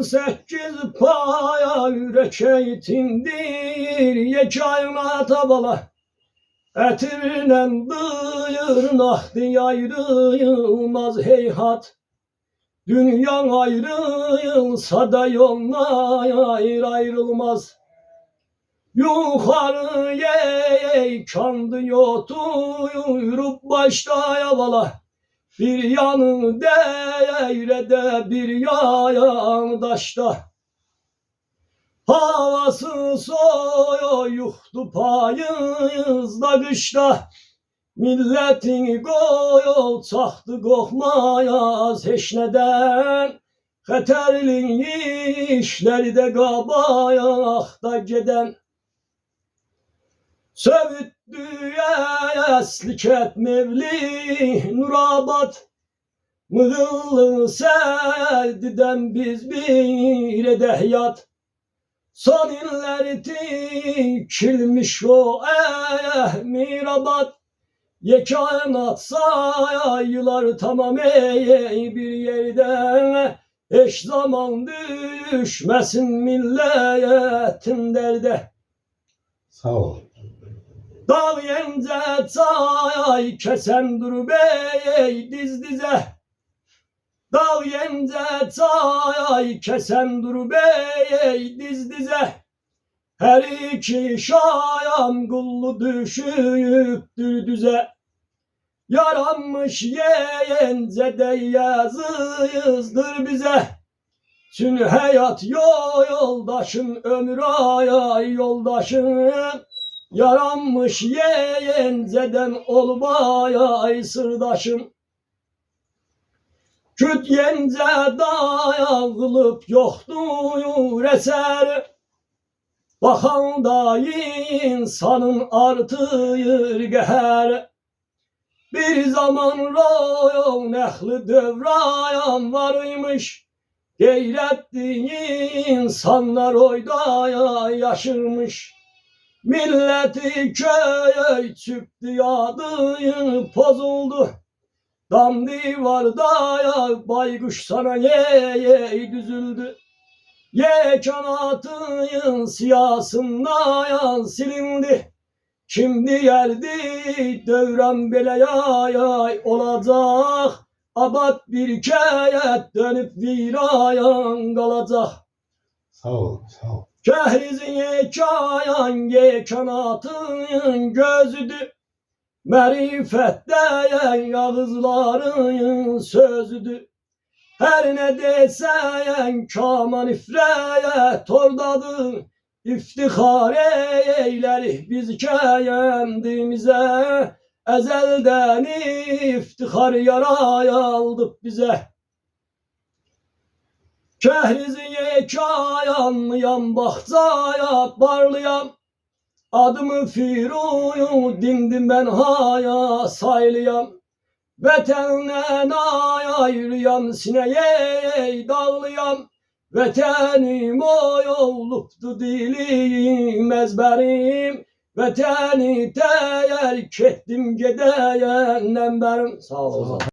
18 paya yürek eğitimdir, yekayına tabala. Etirle dıyırnak diye ayrılmaz heyhat. Dünya ayrılsa da yoluna ayrılmaz. Yukarıya kandı yotuyurup başta yavala. Bir yanı deyrede bir yan daşta. Havası soyuktu payızda kışta. Milletin goyul çaktı korkmayaz hiç neden. Xəterli işleri de qabayaqda geden. Sövüttüye eslik etmevli Nurabad. Mığıllı serdiden biz bir edehyat. Son inleri dikilmiş o Mirabat. Yekainat sayılar tamam bir yerden. Eş zaman düşmesin milletin derde. Sağ ol. Dağ yence çay kesen dur bey diz dize. Dağ yence çay kesen dur bey diz dize. Her iki şayan kullu düşüptür düze. Yaranmış yence de yazızdır bize. Tüm hayat yoldaşın, ömür ay yoldaşın. Yaranmış yenceden olmaya sırdaşım. Küt yence dayağılıp yoktur eser. Bakan da insanın artır geher. Bir zaman royon ehli devrayan varıymış. Gayretli insanlar oydaya yaşırmış. Milleti köye çıktı yadı pozuldu. Dam divarda baykuş sana düzüldü. Ye kanatın siyasından silindi. Şimdi geldi devran bele yay olacak. Abad bir kayet dönüp virayan kalacak. Sağ ol, sağ ol. Kehrizin yekayan yekanatın gözüdü. Merifette yağızların sözüdü. Her ne deseyen kaman ifreye tordadı. İftihar eyler biz kendimize. Ezelden iftihar yaraya aldık bize. Kehrizi yekayanlıyam bahçaya barlıyam. Adımı firuyu dindim ben haya saylıyam. Vetenden ayrıyam sineye dağlıyam. Vetenim oy oluptu dilim ezberim. Veteni terk ettim gideyen emberim. Sağ ol.